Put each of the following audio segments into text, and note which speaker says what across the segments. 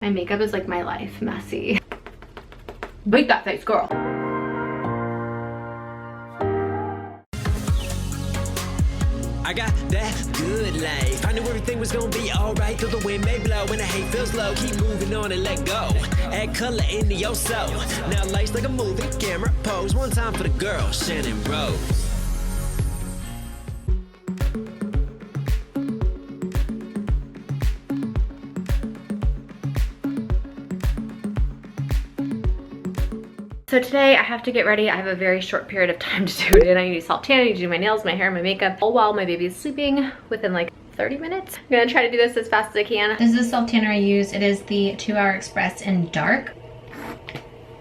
Speaker 1: My makeup is like my life, messy. Beat that face, girl.
Speaker 2: I got that good life. I knew everything was gonna be alright till the wind may blow and the hate feels low. Keep moving on and let go. Add color into your soul. Now life's like a movie, camera pose. One time for the girl, Channon Rose.
Speaker 1: So today I have to get ready. I have a very short period of time to do it in. I need to self tan, I need to do my nails, my hair, my makeup, all while my baby is sleeping within like 30 minutes. I'm gonna try to do this as fast as I can. This is the self tanner I use. It is the 2 Hour Express in dark.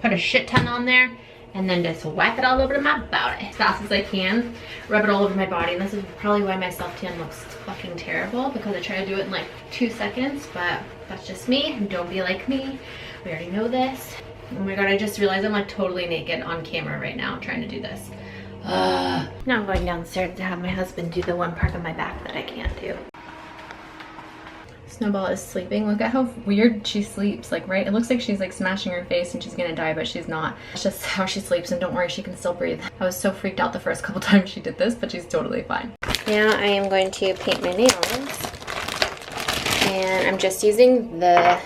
Speaker 1: Put a shit ton on there and then just wipe it all over to my body as fast as I can. Rub it all over my body. And this is probably why my self tan looks fucking terrible, because I try to do it in like 2 seconds, but that's just me. Don't be like me. We already know this. Oh my god, I just realized I'm like totally naked on camera right now trying to do this. Now I'm going downstairs to have my husband do the one part of my back that I can't do. Snowball is sleeping. Look at how weird she sleeps, like, right? It looks like she's like smashing her face and she's gonna die, but she's not. It's just how she sleeps, and don't worry, she can still breathe. I was so freaked out the first couple times she did this, but she's totally fine. Now I am going to paint my nails, and I'm just using the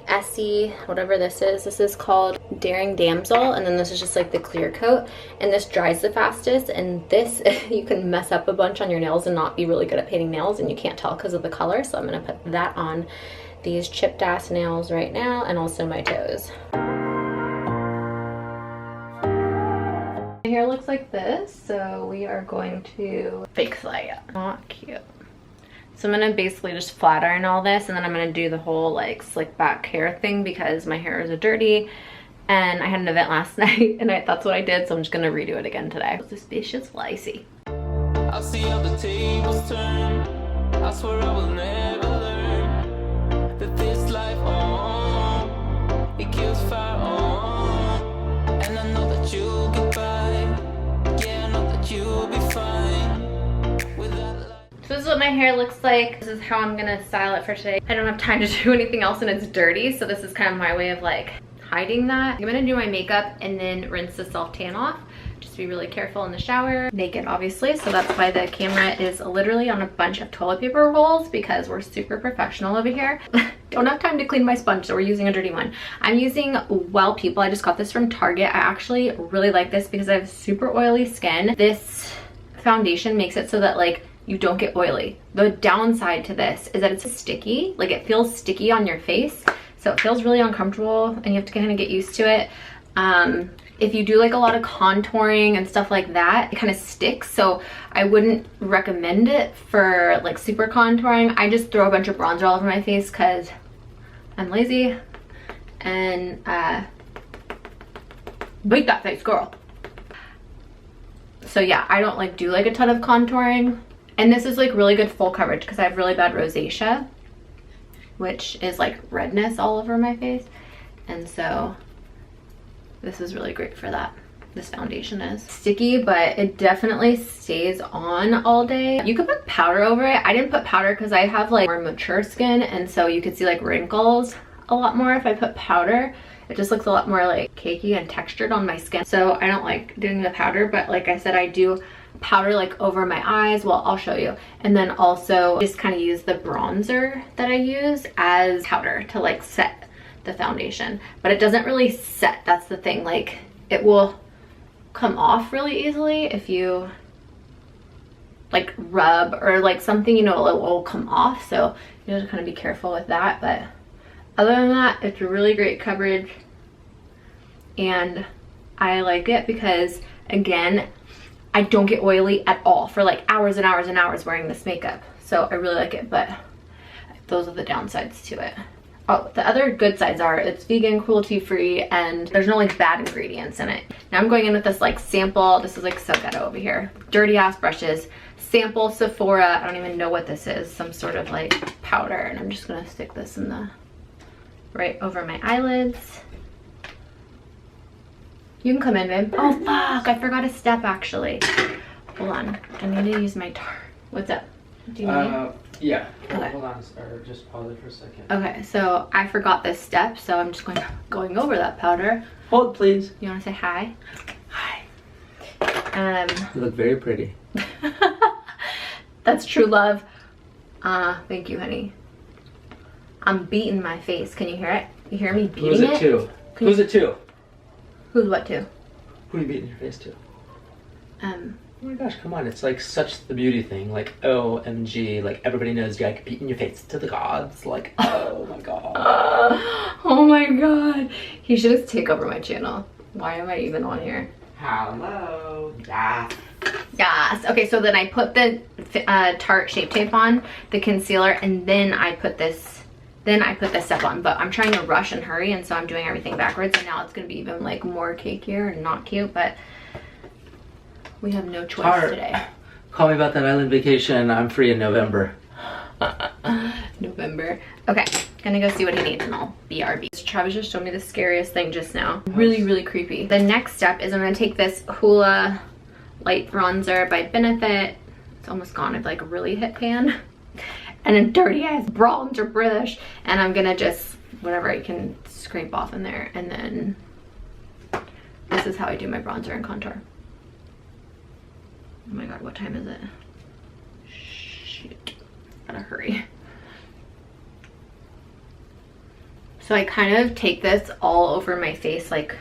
Speaker 1: Essie, whatever this is. This is called Daring Damsel, and then this is just like the clear coat, and this dries the fastest, and this you can mess up a bunch on your nails and not be really good at painting nails, and you can't tell because of the color. So I'm gonna put that on these chipped ass nails right now, and also my toes. My hair looks like this, so we are going to fix that. Not cute. So I'm gonna basically just flat iron all this, and then I'm gonna do the whole like slick back hair thing because my hair is dirty, and I had an event last night and that's what I did, so I'm just gonna redo it again today. This bitch is lazy.
Speaker 3: I see how the tables turn. I swear I will never learn that this life it kills fire and I know that you'll get by. Yeah, I know that you'll be fine with that.
Speaker 1: So this is what my hair looks like. This is how I'm gonna style it for today. I don't have time to do anything else and it's dirty, so this is kind of my way of like hiding that. I'm gonna do my makeup and then rinse the self tan off. Just be really careful in the shower. Naked, obviously, so that's why the camera is literally on a bunch of toilet paper rolls, because we're super professional over here. Don't have time to clean my sponge, so we're using a dirty one. I'm using Well People. I just got this from Target. I actually really like this because I have super oily skin. This foundation makes it so that like you don't get oily. The downside to this is that it's sticky. Like, it feels sticky on your face, so it feels really uncomfortable and you have to kind of get used to it. If you do like a lot of contouring and stuff like that, it kind of sticks, so I wouldn't recommend it for like super contouring. I just throw a bunch of bronzer all over my face because I'm lazy, and beat that face, girl. So yeah, I don't like do like a ton of contouring. And this is like really good full coverage because I have really bad rosacea, which is like redness all over my face. And so this is really great for that. This foundation is sticky, but it definitely stays on all day. You could put powder over it. I didn't put powder because I have like more mature skin, and so you could see like wrinkles a lot more if I put powder. It just looks a lot more like cakey and textured on my skin. So I don't like doing the powder, but like I said, I do powder like over my eyes. Well, I'll show you. And then also just kind of use the bronzer that I use as powder to like set the foundation. But it doesn't really set, that's the thing. Like, it will come off really easily if you like rub or like something, you know, it will come off. So you have to kind of be careful with that. But other than that, it's a really great coverage, and I like it because, again, I don't get oily at all for like hours and hours and hours wearing this makeup. So I really like it, but those are the downsides to it. Oh, the other good sides are it's vegan, cruelty-free, and there's no like bad ingredients in it. Now I'm going in with this like sample. This is like so ghetto over here. Dirty ass brushes. Sample Sephora. I don't even know what this is. Some sort of like powder, and I'm just gonna stick this in the right over my eyelids. You can come in, babe. Oh fuck, I forgot a step actually. Hold on, I need to use my what's up? Do you need?
Speaker 4: Yeah.
Speaker 1: Okay.
Speaker 4: Hold on, or just pause it for a second.
Speaker 1: Okay, so I forgot this step, so I'm just going over that powder.
Speaker 4: Hold, please.
Speaker 1: You want to say hi?
Speaker 4: Hi.
Speaker 1: Um,
Speaker 4: You look very pretty.
Speaker 1: that's true love. Thank you, honey. I'm beating my face. Can you hear it? You hear me beating
Speaker 4: Who's it to? Who's it to?
Speaker 1: Who's what to?
Speaker 4: Who are you beating your face to?
Speaker 1: Um,
Speaker 4: Oh my gosh, come on. It's like such the beauty thing. Like, OMG. Like, everybody knows you like beating your face to the gods. Like, oh my god.
Speaker 1: oh my god. He should just take over my channel. Why am I even on here?
Speaker 4: Hello. Yeah.
Speaker 1: Yes. Okay, so then I put the Tarte Shape Tape on, the concealer, and then I put this step on. But I'm trying to rush and hurry, and so I'm doing everything backwards, and now it's going to be even like more cakier and not cute, but we have no choice
Speaker 4: Tarte,
Speaker 1: today.
Speaker 4: call me about that island vacation. I'm free in November.
Speaker 1: November. Okay, gonna go see what he needs and I'll BRB. Travis just showed me the scariest thing just now. Really, really creepy. The next step is I'm gonna take this Hoola Light Bronzer by Benefit. It's almost gone. I've like really hit pan. And a dirty ass bronzer brush. And I'm gonna just, whatever I can scrape off in there. And then this is how I do my bronzer and contour. Oh my god, what time is it? Shoot, gotta hurry. So I kind of take this all over my face, like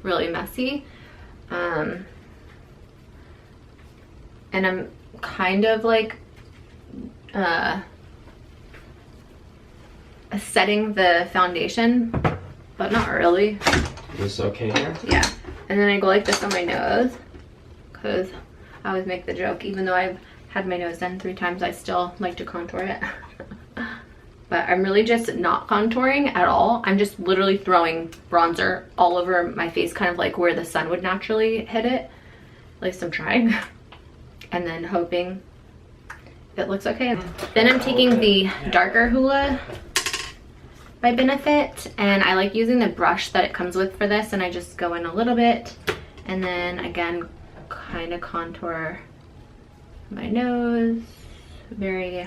Speaker 1: really messy. And I'm kind of like setting the foundation, but not really.
Speaker 4: Is this okay here?
Speaker 1: Yeah, and then I go like this on my nose, because I always make the joke, even though I've had my nose done 3 times, I still like to contour it. But I'm really just not contouring at all. I'm just literally throwing bronzer all over my face, kind of like where the sun would naturally hit it. At least I'm trying. And then hoping it looks okay. Then I'm taking the darker Hoola by Benefit, and I like using the brush that it comes with for this, and I just go in a little bit, and then again kind of contour my nose very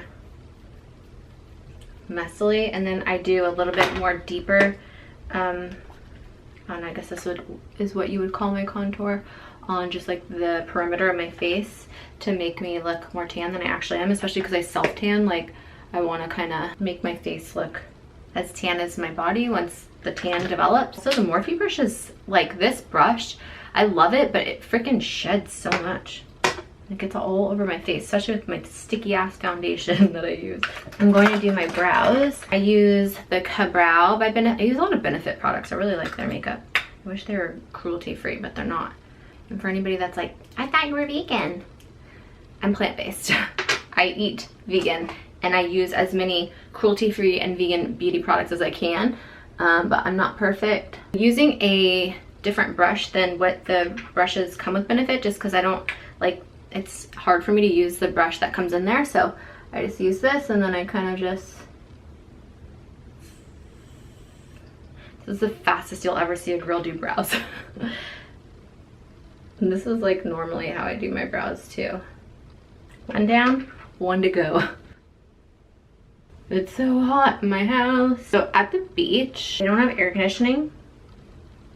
Speaker 1: messily, and then I do a little bit more deeper, and I guess this is what you would call my contour, on just like the perimeter of my face to make me look more tan than I actually am, especially because I self-tan. Like, I want to kind of make my face look as tan as my body once the tan develops. So the Morphe brush is like, this brush, I love it, but it freaking sheds so much. It gets all over my face, especially with my sticky ass foundation that I use. I'm going to do my brows. I use the Brow by Benefit. I use a lot of Benefit products. I really like their makeup. I wish they were cruelty free, but they're not. And for anybody that's like, I thought you were vegan. I'm plant-based. I eat vegan, and I use as many cruelty-free and vegan beauty products as I can, but I'm not perfect. I'm using a different brush than what the brushes come with Benefit, just because I don't like, it's hard for me to use the brush that comes in there, so I just use this, and then I kind of just, this is the fastest you'll ever see a girl do brows. And this is like normally how I do my brows too. 1 down, 1 to go. It's so hot in my house. So at the beach, they don't have air conditioning,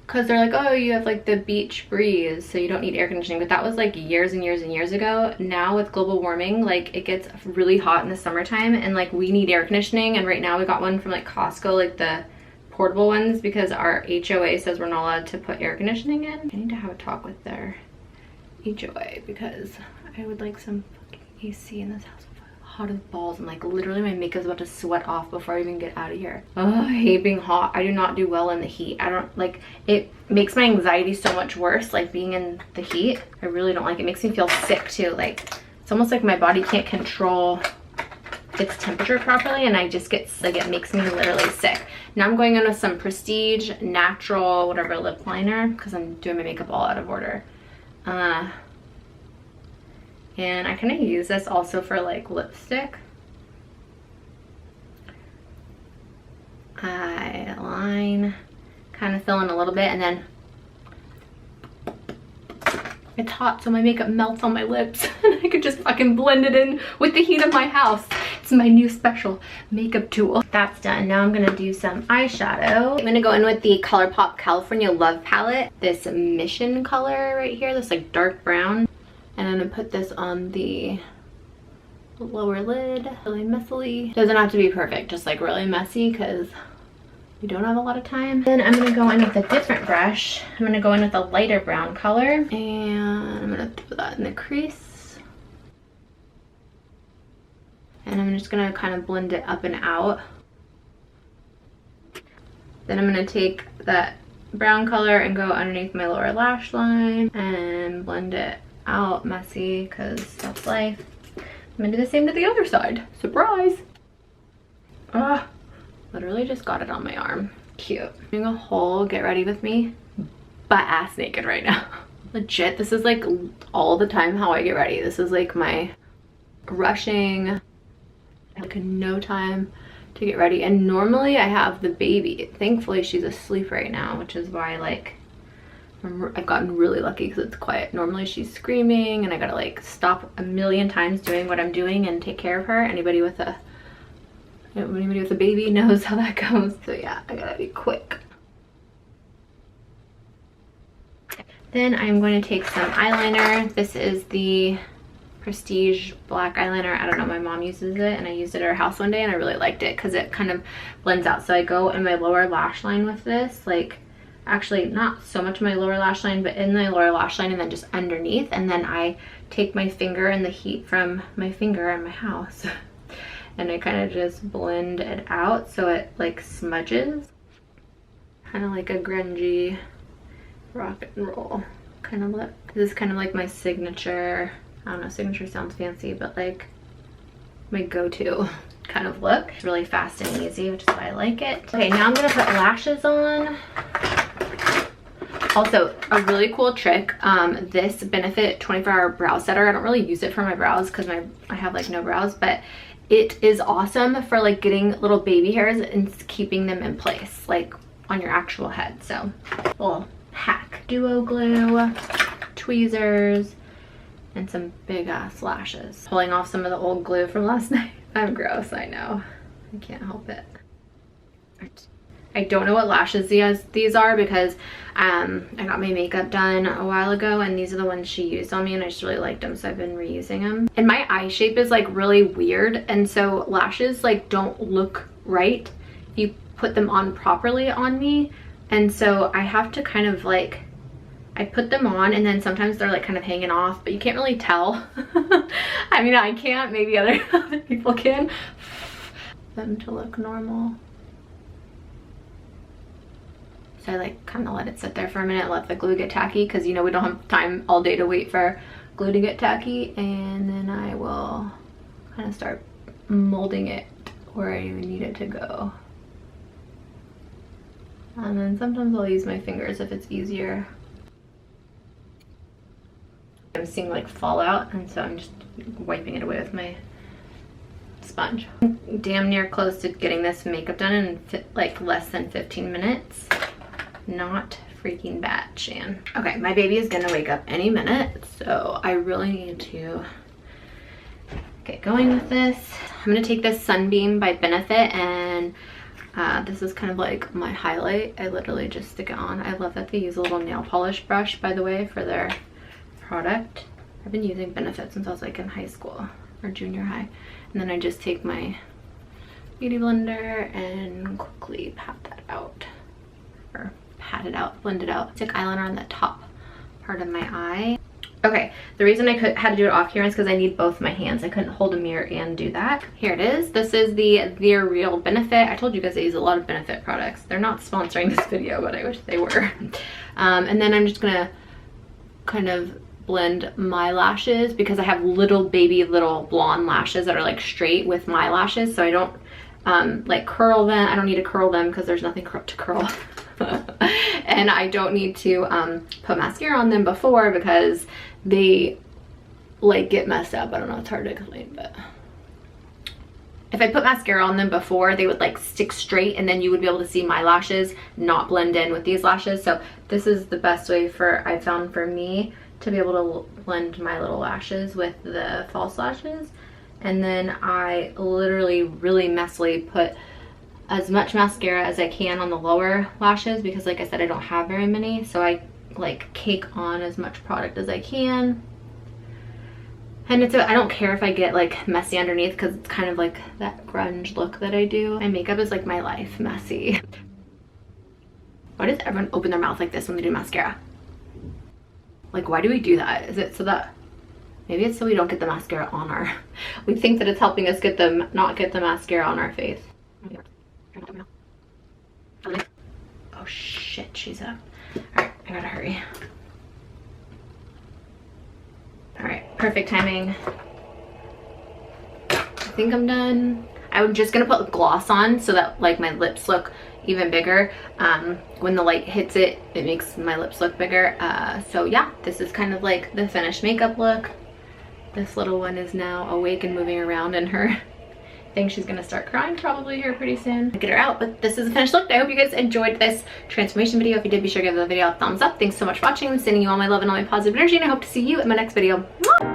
Speaker 1: because they're like, oh, you have like the beach breeze, so you don't need air conditioning. But that was like years and years and years ago. Now with global warming, like, it gets really hot in the summertime, and like we need air conditioning. And right now we got one from like Costco, like the portable ones, because our HOA says we're not allowed to put air conditioning in. I need to have a talk with their HOA, because I would like some fucking AC in this house. Hot as balls, and like literally my makeup's about to sweat off before I even get out of here. Oh, I hate being hot. I do not do well in the heat. I don't like it. Makes my anxiety so much worse, like being in the heat. I really don't like it. It makes me feel sick too. Like, it's almost like my body can't control its temperature properly, and I just get like, it makes me literally sick. Now I'm going in with some Prestige Natural whatever lip liner, because I'm doing my makeup all out of order. And I kind of use this also for like lipstick. I line, kind of fill in a little bit, and then it's hot, so my makeup melts on my lips and I could just fucking blend it in with the heat of my house. It's my new special makeup tool. That's done. Now I'm gonna do some eyeshadow. I'm gonna go in with the ColourPop California Love palette. This Mission color right here, this like dark brown. And I'm gonna put this on the lower lid, really messily. Doesn't have to be perfect, just like really messy because we don't have a lot of time. Then I'm gonna go in with a different brush. I'm gonna go in with a lighter brown color and I'm gonna do that in the crease. And I'm just gonna kind of blend it up and out. Then I'm gonna take that brown color and go underneath my lower lash line and blend it out messy because that's life. I'm gonna do the same to the other side. Surprise! Ah, literally just got it on my arm. Cute. Doing a whole get ready with me, butt ass naked right now. Legit, this is like all the time how I get ready. This is like my rushing, like no time to get ready. And normally I have the baby. Thankfully she's asleep right now, which is why like I've gotten really lucky because it's quiet. Normally she's screaming and I gotta like stop a million times doing what I'm doing and take care of her. Anybody with a baby knows how that goes. So yeah, I gotta be quick. Then I'm going to take some eyeliner. This is the Prestige black eyeliner. I don't know, my mom uses it and I used it at her house one day and I really liked it because it kind of blends out. So I go in my lower lash line with this, like actually not so much my lower lash line, but in the lower lash line and then just underneath. And then I take my finger and the heat from my finger in my house and I kind of just blend it out so it like smudges. Kind of like a grungy rock and roll kind of look. This is kind of like my signature, I don't know, signature sounds fancy, but like my go-to kind of look. It's really fast and easy, which is why I like it. Okay, now I'm gonna put lashes on. Also, a really cool trick, this Benefit 24-hour brow setter. I don't really use it for my brows because I have like no brows, but it is awesome for like getting little baby hairs and keeping them in place, like on your actual head. So, little hack. Duo glue, tweezers, and some big ass lashes. Pulling off some of the old glue from last night. I'm gross, I know. I can't help it. I don't know what lashes these are because I got my makeup done a while ago and these are the ones she used on me and I just really liked them, so I've been reusing them. And my eye shape is like really weird, and so lashes like don't look right if you put them on properly on me. And so I have to kind of like, I put them on and then sometimes they're like kind of hanging off, but you can't really tell. I mean, I can't, maybe other people can. Them to look normal. So I like kind of let it sit there for a minute, let the glue get tacky, because you know we don't have time all day to wait for glue to get tacky. And then I will kind of start molding it where I need it to go. And then sometimes I'll use my fingers if it's easier. I'm seeing like fallout, and so I'm just wiping it away with my sponge. Damn near close to getting this makeup done in like less than 15 minutes. Not freaking bad, Shan. Okay, my baby is gonna wake up any minute, so I really need to get going with this. I'm gonna take this Sunbeam by Benefit, and this is kind of like my highlight. I literally just stick it on. I love that they use a little nail polish brush, by the way, for their product. I've been using Benefit since I was like in high school or junior high. And then I just take my beauty blender and quickly pat that out. Or pat it out, blend it out. Stick eyeliner on the top part of my eye. Okay, the reason I had to do it off camera is because I need both my hands. I couldn't hold a mirror and do that. Here it is. This is the They're Real Benefit. I told you guys I use a lot of Benefit products. They're not sponsoring this video, but I wish they were. And then I'm just gonna kind of blend my lashes because I have little blonde lashes that are like straight with my lashes, so I don't like curl them. I don't need to curl them because there's nothing to curl. And I don't need to put mascara on them before because they like get messed up. I don't know, it's hard to explain, but if I put mascara on them before, they would like stick straight and then you would be able to see my lashes not blend in with these lashes. So this is the best way I found for me to be able to blend my little lashes with the false lashes. And then I literally really messily put as much mascara as I can on the lower lashes because like I said, I don't have very many. So I like cake on as much product as I can. And I don't care if I get like messy underneath because it's kind of like that grunge look that I do. My makeup is like my life, messy. Why does everyone open their mouth like this when they do mascara? Like, why do we do that? Is it so that, maybe it's so we don't get the mascara on our, we think that it's helping us get them, not get the mascara on our face. Oh shit, she's up. All right, I gotta hurry. All right, perfect timing. I think I'm done. I'm just gonna put gloss on so that like my lips look even bigger. When the light hits it, it makes my lips look bigger. So yeah, this is kind of like the finished makeup look. This little one is now awake and moving around in her thing. She's gonna start crying probably here pretty soon. I'll get her out, but this is the finished look. I hope you guys enjoyed this transformation video. If you did, be sure to give the video a thumbs up. Thanks so much for watching. I'm sending you all my love and all my positive energy, and I hope to see you in my next video. Mwah!